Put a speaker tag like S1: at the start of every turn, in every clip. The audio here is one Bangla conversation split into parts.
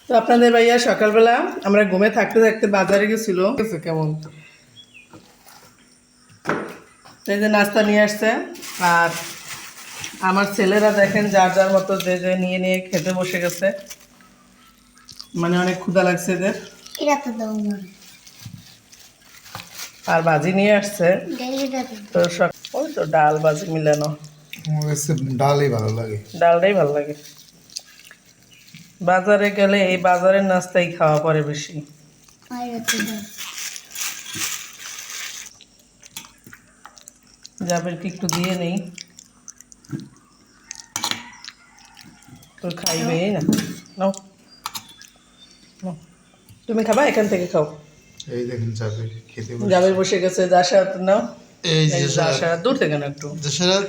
S1: তো আপনাদের ভাইয়া সকালবেলা আমরা ঘুমে থাকতে থাকতে বাজারে গেছিল। কেমন এই যে নাস্তা নিয়ে আসছে, আর আমার ছেলেরা দেখেন যার যার মতো যে যে নিয়ে নিয়ে খেতে বসে গেছে। মানে অনেক ক্ষুধা লাগছে এদের। আর ভাজি নিয়ে আসছে, তো ওই তো ডাল ভাজি মিলানো।
S2: ডালই ভালো লাগে,
S1: ডালটাই ভালো লাগে। বাজারে গেলে এই বাজারের নাস্তাই খাওয়া পড়ে বেশি। জাবেরকে একটু দিয়ে নেই, তো খাইবে না। নাও নাও। তুমি খাবা, এখান থেকে খাও।
S2: এই দেখেন যাবে খেতে
S1: জাবের বসে গেছে। জাসাদ নাও,
S2: এই যে
S1: জাসাদ দূর থেকে না একটু।
S2: জাসাদ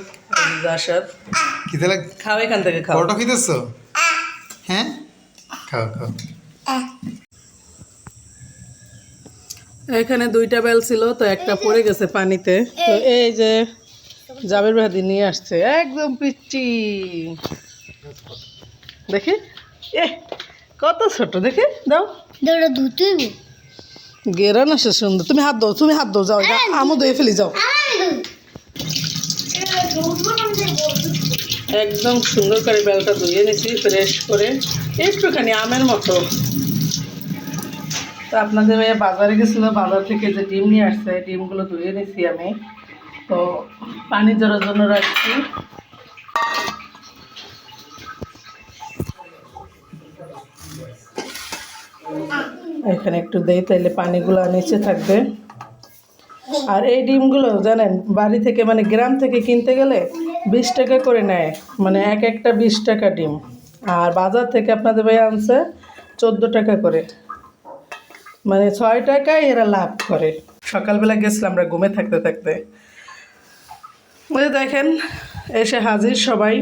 S1: জাসাদ
S2: খেতে লাগ,
S1: খাও, এখান থেকে খাও।
S2: পরোটা খেতেছো? হ্যাঁ, খাও খাও।
S1: এখানে দুইটা বেল ছিল, তো একটা পড়ে গেছে পানিতে। তো এই যে জাবের ভাদি নিয়ে আসছে, একদম পিচ্চি। দেখি এ কত ছোট, দেখে দাও। গেরা না সে সুন্দর। তুমি হাত দাও, তুমি হাত দাও, যাও আমও ধুয়ে ফেলি, যাও। একদম সুন্দর করে বেলটা ধুয়ে নিছি ফ্রেশ করে, একটুখানি আমের মতো। তো আপনাদের ভাইয়া বাজারে গেছিলো, বাজার থেকে যে ডিম নিয়ে আসছে, ডিমগুলো ধুয়ে নিছি আমি। তো পানি জড়ার জন্য রাখছি। এখানে একটু দেই, তাইলে পানিগুলো নিচে থাকবে। আর এই ডিমগুলো জানেন, বাড়ি থেকে মানে গ্রাম থেকে কিনতে গেলে 20 টাকা করে নেয়, মানে এক একটা 20 টাকা ডিম। আর বাজার থেকে আপনাদের ভাই আনছে 14 টাকা করে, মানে 6 টাকায় এরা লাভ করে। সকালবেলা গেছিলাম আমরা ঘুমে থাকতে থাকতে, ওই দেখেন এসে হাজির সবাই,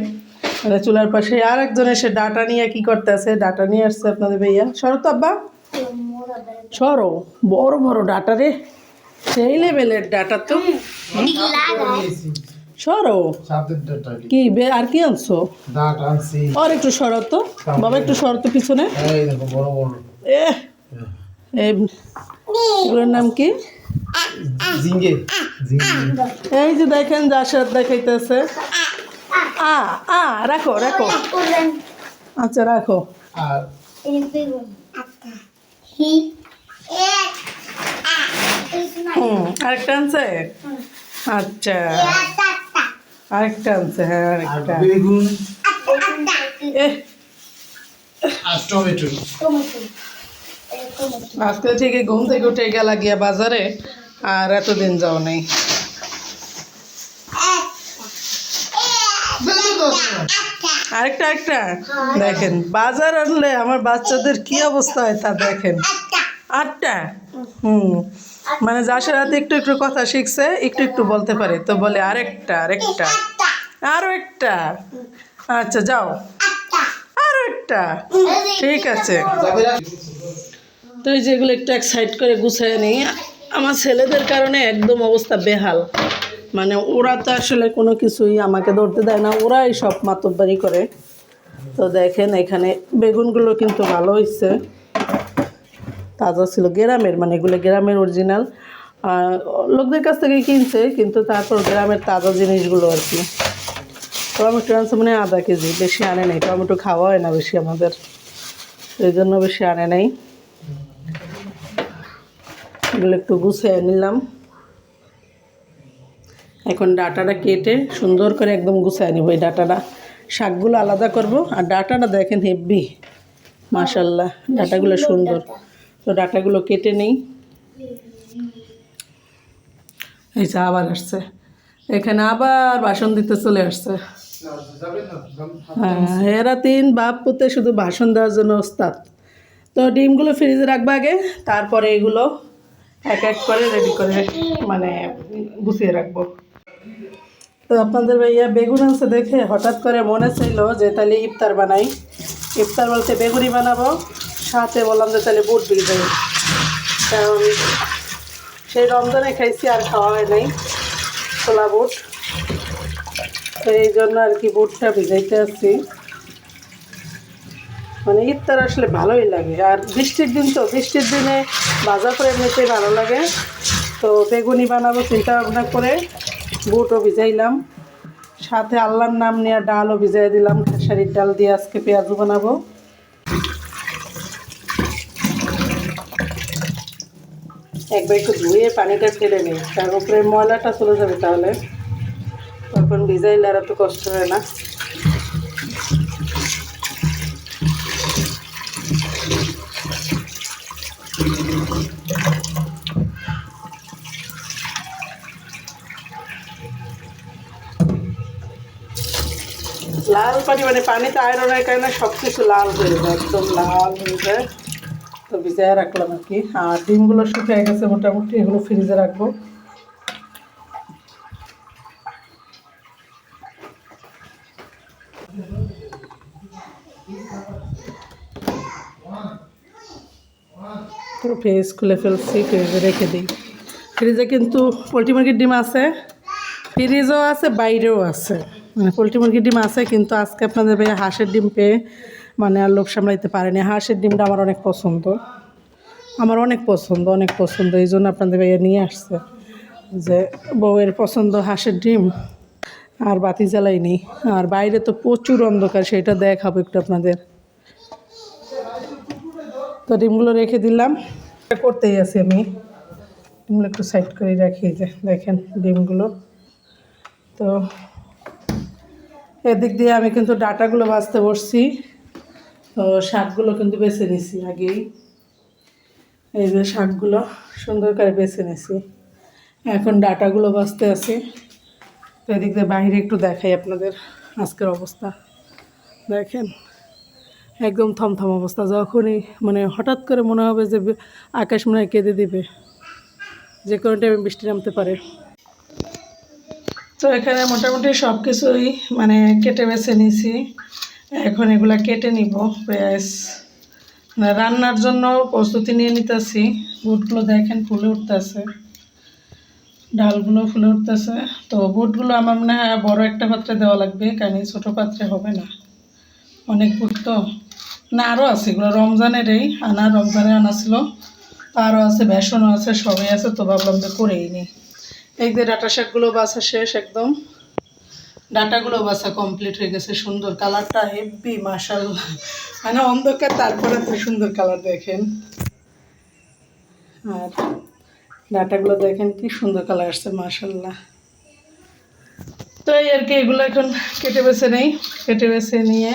S1: মানে চুলার পাশে। আর একজন এসে ডাটা নিয়ে কি করতে আছে, ডাটা নিয়ে আসছে আপনাদের ভাইয়া। সরো তো আব্বা, সরো। বড় বড় ডাটা রে, সেই লেভেলের ডাটা তো। সরো কি আর কি আনছো? আর একটু সরো তো বাবা, একটু সরো তো পিছনে। এগুলোর নাম কি? এই যে দেখেন জাসাদ দেখাইতেছে। রাখো রাখো, আচ্ছা রাখো। আরেকটা আনছে, আচ্ছা আরেকটা আনছে। হ্যাঁ আরেকটা। আজকে থেকে ঘুম থেকে উঠে গেলা গিয়া বাজারে, আর এতদিন যাও নেই। আরেকটা আরেকটা দেখেন, বাজার আনলে আমার বাচ্চাদের কি অবস্থা হয় তা দেখেন। 8টা। মানে যার রাতে একটু একটু কথা শিখছে, একটু একটু বলতে পারে, তো বলে আরেকটা আরেকটা, আরো একটা। আচ্ছা যাও, আরো একটা, ঠিক আছে। তো এই যেগুলো একটু এক সাইড করে গুছিয়ে নিই। আমার ছেলেদের কারণে একদম অবস্থা বেহাল, মানে ওরা তো আসলে কোনো কিছুই আমাকে ধরতে দেয় না, ওরাই সব মাতব্বারি করে। তো দেখেন এখানে বেগুনগুলো কিন্তু ভালো হয়েছে, তাজা ছিল, গ্রামের, মানে এগুলো গ্রামের অরিজিনাল। লোকদের কাছ থেকে কিনছে, কিন্তু তারপর গ্রামের তাজা জিনিসগুলো আর কি। টমেটো আনছে মানে আধা কেজি, বেশি আনে নাই। টমেটো খাওয়া হয় না বেশি আমাদের, এই জন্য বেশি আনে নাই। এগুলো একটু গুছিয়ে নিলাম। এখন ডাটাটা কেটে সুন্দর করে একদম গুছিয়ে নিব। এই ডাটাটা, শাকগুলো আলাদা করব। আর ডাটাটা দেখেন হেভি, মাশাল্লাহ, ডাটাগুলো সুন্দর। তো ডাটাগুলো কেটে নেই। এই যে আবার আসছে, এখানে আবার বাসন দিতে চলে আসছে। হ্যাঁ, এরা 3 বাপ পুতে শুধু বাসন দেওয়ার জন্য ওস্তাদ। তো ডিমগুলো ফ্রিজে রাখবো আগে, তারপরে এগুলো এক এক করে রেডি করে মানে গুছিয়ে রাখবো। তো আপনাদের ভাইয়া বেগুন আনছে দেখে হঠাৎ করে মনে ছিল যে তাহলে ইফতার বানাই। ইফতার বলতে বেগুনি বানাবো, সাথে বললাম যে তাহলে বুট ভিজাই, কারণ সেই রমজানে খাইছি আর খাওয়া হয় নাই ছোলা বুট। তো এই জন্য আর কি বুটটা ভিজাইতে আসছি। মানে ইফতার আসলে ভালোই লাগে। আর বৃষ্টির দিন তো, বৃষ্টির দিনে ভাজা করে এমনিতেই ভালো লাগে। তো বেগুনি বানাবো চিন্তা ভাবনা করে বুটও ভিজাইলাম, সাথে আল্লাহর নাম নিয়ে ডালও ভিজাই দিলাম। খেসারির ডাল দিয়ে আজকে পেঁয়াজু বানাবো। একবার একটু ধুয়ে পানিটা ফেলে নিই, তার উপরে ময়লাটা চলে যাবে, তাহলে তখন ভিজাইলে আর একটু কষ্ট হয় না। লাল পানি মানে পানিতে আয়রনের কারণে সব কিছু লাল হয়ে যায়, একদম লাল হয়ে যায়। তো ভিজায় রাখলাম আর কি। আর ডিমগুলো শুকিয়ে গেছে মোটামুটি, এগুলো ফ্রিজে রাখবো। পুরো ফ্রিজ খুলে ফেলছি, ফ্রিজে রেখে দিই। ফ্রিজে কিন্তু পোলট্রি মুরগির ডিম আছে, ফ্রিজও আছে, বাইরেও আছে। মানে পোলট্রি মুরগির ডিম আছে, কিন্তু আজকে আপনাদের ভাইয়া হাঁসের ডিম পেয়ে মানে আর লোভ সামলাইতে পারেনি। হাঁসের ডিমটা আমার অনেক পছন্দ, আমার অনেক পছন্দ, অনেক পছন্দ। এই জন্য আপনাদের ভাইয়া নিয়ে আসছে, যে বউয়ের পছন্দ হাঁসের ডিম। আর বাতি জ্বালাইনি। আর বাইরে তো প্রচুর অন্ধকার, সেটা দেখাবো একটু আপনাদের। তো ডিমগুলো রেখে দিলাম, করতেই আছি আমি। ডিমগুলো একটু সাইড করে রাখি, যে দেখেন ডিমগুলো। তো এদিক দিয়ে আমি কিন্তু ডাটাগুলো বাছতে বসছি। তো শাকগুলো কিন্তু বেছে নিছি আগেই, এই যে শাকগুলো সুন্দর করে বেছে নিছি। এখন ডাটাগুলো বাছতে আছি। তো এদিক দিয়ে বাইরে একটু দেখাই আপনাদের আজকের অবস্থা। দেখেন একদম থমথম অবস্থা। যখনই মানে হঠাৎ করে মনে হবে যে আকাশ মনে হয় কেঁদে দিবে, যে কোনো টাইমে বৃষ্টি নামতে পারে। তো এখানে মোটামুটি সব কিছুই মানে কেটে বেছে নিয়েছি। এখন এগুলা কেটে নিব। পেঁয়াজ রান্নার জন্য প্রস্তুতি নিয়ে নিতেছি। বুটগুলো দেখেন ফুলে উঠতেছে, ডালগুলো ফুলে উঠতেছে। তো বুটগুলো আমার মনে হয় বড় একটা পাত্রে দেওয়া লাগবে, কারণ এই ছোটো পাত্রে হবে না, অনেক বুট তো। না আরও আছে, এগুলো রমজানেরই আনা, রমজানে আনা ছিল। আরও আছে, বেসনও আছে, সবই আছে। তো ভাবলাম যে করেই নিই। এই যে ডাটা শাকগুলো বাছা শেষ, একদম ডাটাগুলো বাছা কমপ্লিট হয়ে গেছে। সুন্দর কালারটা, হেভি মাশাআল্লাহ। মানে অন্ধকার, তারপরে তো সুন্দর কালার দেখেন। আর ডাটাগুলো দেখেন কি সুন্দর কালার আসছে, মাশাআল্লাহ। তো এই আর কি, এগুলো এখন কেটে বেছে নেই। কেটে বেছে নিয়ে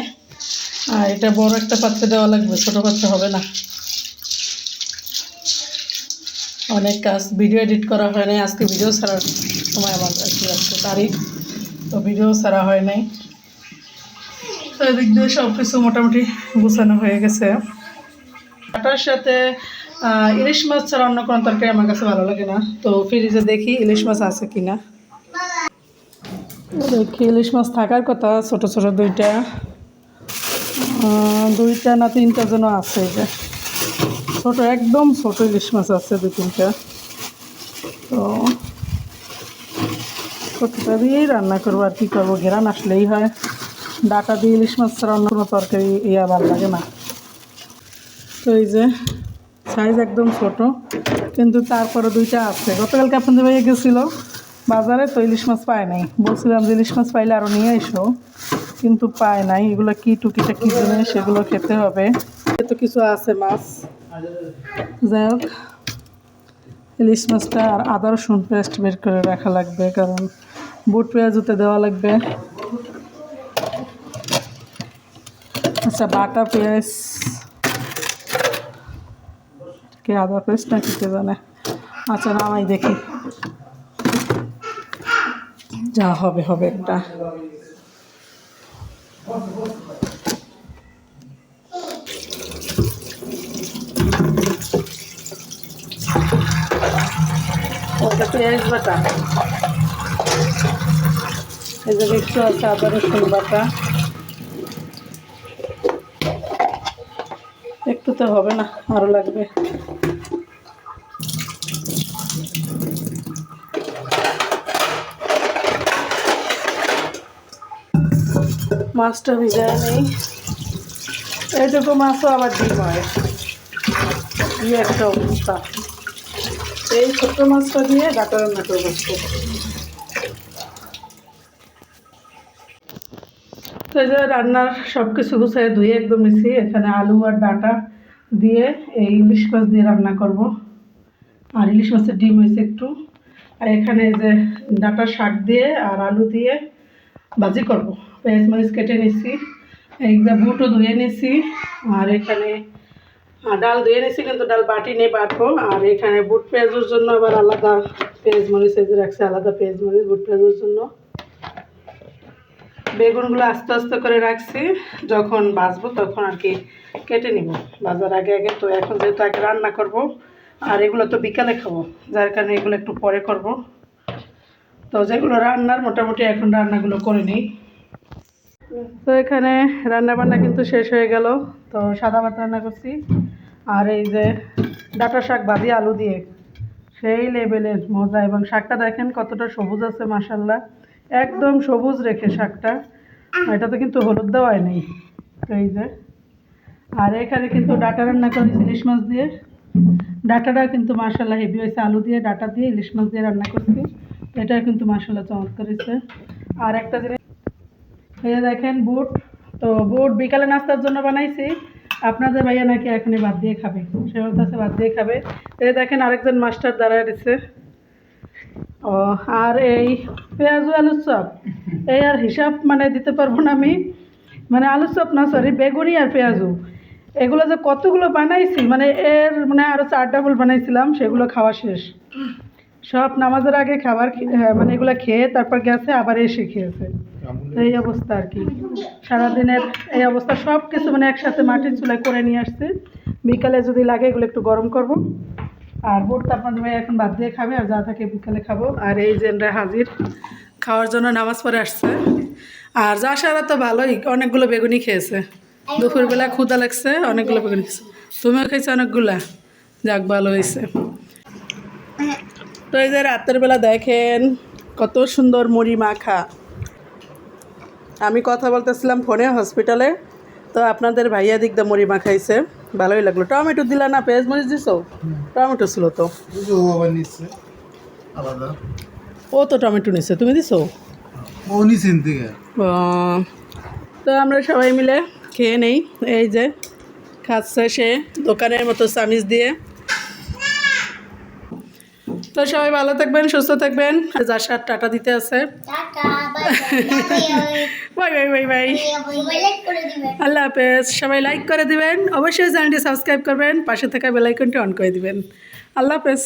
S1: আর এটা বড় একটা পাত্রে দেওয়া লাগবে, ছোটো পাত্রে হবে না। অনেক কাজ, ভিডিও এডিট করা হয় নাই আজকে। ভিডিও ছাড়ার সময় আমার আজকে তারিখ, তো ভিডিও ছাড়া হয় নাই। তো এদিক দিয়ে সব কিছু মোটামুটি গুছানো হয়ে গেছে। ডাটার সাথে ইলিশ মাছ ছাড়া অন্য কোনো তরকারি আমার কাছে ভালো লাগে না। তো ফ্রিজে দেখি ইলিশ মাছ আছে কিনা। দেখি ইলিশ মাছ থাকার কথা, ছোটো ছোটো দুইটা না তিনটা যেন আছে। যে ছোটো, একদম ছোটো ইলিশ মাছ আছে 2-3টা। তো ছোটোটা দিয়েই রান্না করবো, আর কী করবো, ঘেরান আসলেই হয়। ডাটা দিয়ে ইলিশ মাছ ছাড়া অন্য কোনো তরকারি ভালো লাগে না। তো এই যে সাইজ একদম ছোট, কিন্তু তারপরে 2টা আছে। গতকালকে আপনাদের ভাইয়া গেছিলো বাজারে, তো ইলিশ মাছ পায় নাই। বলছিলাম যে ইলিশ মাছ পাইলে আরও নিয়ে এসো, কিন্তু পায় নাই। এগুলো কী টুকিটা কী জিনিস, সেগুলো খেতে হবে। এত কিছু আছে মাছ। যাই হোক, ইলিশ মাছটা আর আদা রসুন পেস্ট বের করে রাখা লাগবে, কারণ বুট পেঁয়াজুতে দেওয়া লাগবে। আচ্ছা, বাটা পেঁয়াজ কে আদা পেস্ট না কি কে জানে। আচ্ছা নামাই দেখি, যা হবে হবে। একটা ওটা পেঁয়াজ বাটা, এই যে একটু আছে আদা রসুন বাটা। একটু তো হবে না, আরও লাগবে। মাছটা ভিজায় নেই। এইটুকু মাছও আবার ডিম হয়, কি একটা অবস্থা। এই ছোট্ট মাছটা দিয়ে ডাটা রান্না করবো আজকে। তো এই যে রান্নার সব কিছু গুছিয়ে ধুয়ে একদম নিছি। এখানে আলু আর ডাটা দিয়ে এই ইলিশ মাছ দিয়ে রান্না করব। আর ইলিশ মাছের ডিম হয়েছে একটু। আর এখানে এই যে ডাটার শাক দিয়ে আর আলু দিয়ে ভাজি করব। পেঁয়াজ মরিচ কেটে নিছি, এই যে বুটও ধুয়ে নিছি। আর এখানে ডাল ধুয়ে নিছি, কিন্তু ডাল বাটি নেই, বাটবো। আর এখানে বুট পেঁয়াজের জন্য আবার আলাদা পেঁয়াজ মরিচ এই যে রাখছে, আলাদা পেঁয়াজ মরিচ বুট পেঁয়াজের জন্য। বেগুনগুলো আস্তে আস্তে করে রাখছি, যখন ভাজবো তখন আর কি কেটে নিব ভাজার আগে আগে। তো এখন যেহেতু আগে রান্না করব, আর এগুলো তো বিকালে খাবো, যার কারণে এগুলো একটু পরে করব। তো যেগুলো রান্নার মোটামুটি এখন রান্নাগুলো করে নিই। তো এখানে রান্না বান্না কিন্তু শেষ হয়ে গেল। তো সাদা ভাত রান্না করছি, আর এই যে ডাঁটা শাক ভাজি আলু দিয়ে, সেই লেভেলের মজা। এবং শাকটা দেখেন কতটা সবুজ আছে, মাশাল্লাহ, একদম সবুজ রেখে শাকটা। এটাতে কিন্তু হলুদ দেওয়াই নেই। তো এই যে, আর এখানে কিন্তু ডাঁটা রান্না করেছি ইলিশ মাছ দিয়ে। ডাঁটাটা কিন্তু মাশাল্লাহ হেভি হয়েছে, আলু দিয়ে ডাঁটা দিয়ে ইলিশ মাছ দিয়ে রান্না করছি। এটা কিন্তু মাশাল্লাহ চমৎকার হয়েছে। আর একটা জিনিস এই যে দেখেন বুট, তো বুট বিকালে নাস্তার জন্য বানাইছি। আপনাদের ভাইয়া নাকি এখনই ভাত দিয়ে খাবে, সে বলতেছে ভাত দিয়ে খাবে। এই যে দেখেন আরেকজন মাস্টার দাঁড়ায় দিচ্ছে। ও, আর এই পেঁয়াজু আলুর চপ, এই আর হিসাব মানে দিতে পারবো না আমি। মানে আলুর চপ না, সরি, বেগুনি আর পেঁয়াজু, এগুলো যে কতগুলো বানাইছি, মানে এর মানে আরও 4 ডাবল বানাইছিলাম, সেগুলো খাওয়া শেষ। সব নামাজের আগে খাবার মানে এগুলো খেয়ে তারপর গেছে, আবার এসে খেয়েছে। তো এই অবস্থা আর কি, সারাদিনের এই অবস্থা। সব কিছু মানে একসাথে মাটির চুলায় করে নিয়ে আসছে। বিকালে যদি লাগে এগুলো একটু গরম করব। আর বুট তো আপনাদের ভাই এখন ভাত দিয়ে খাবে, আর যা থাকে বিকালে খাবো। আর এই যে হাজির খাওয়ার জন্য নামাজ পড়ে আসছে। আর যা সারা তো ভালোই, অনেকগুলো বেগুনি খেয়েছে। দুপুরবেলা ক্ষুদা লাগছে, অনেকগুলো বেগুনি খেয়েছে। তুমিও খেয়েছো অনেকগুলা, যাক ভালো হয়েছে। তো এই যে রাতের বেলা দেখেন কত সুন্দর মুড়ি মাখা। আমি কথা বলতেছিলাম ফোনে হসপিটালে, তো আপনাদের ভাইয়া দিক দিয়ে মুড়ি মাখাইছে, ভালোই লাগলো। টমেটো দিলা না, পেঁয়াজ মরিচ দিছো? টমেটো ছিল তো,
S2: আলাদা
S1: ও তো টমেটো নিচ্ছে, তুমি দিছো?
S2: ও নিছেন থেকে।
S1: ও, তো আমরা সবাই মিলে খেয়ে নেই। এই যে খাচ্ছে সে দোকানের মতো চামিচ দিয়ে। তো সবাই ভালো থাকবেন, সুস্থ থাকবেন। যার সাথে টাটা দিতে আছে, বাই বাই বাই বাই, আল্লাহ হাফেজ। সবাই লাইক করে দিবেন, অবশ্যই চ্যানেলটি সাবস্ক্রাইব করবেন, পাশে থাকা বেল আইকনটি অন করে দিবেন। আল্লাহ হাফেজ।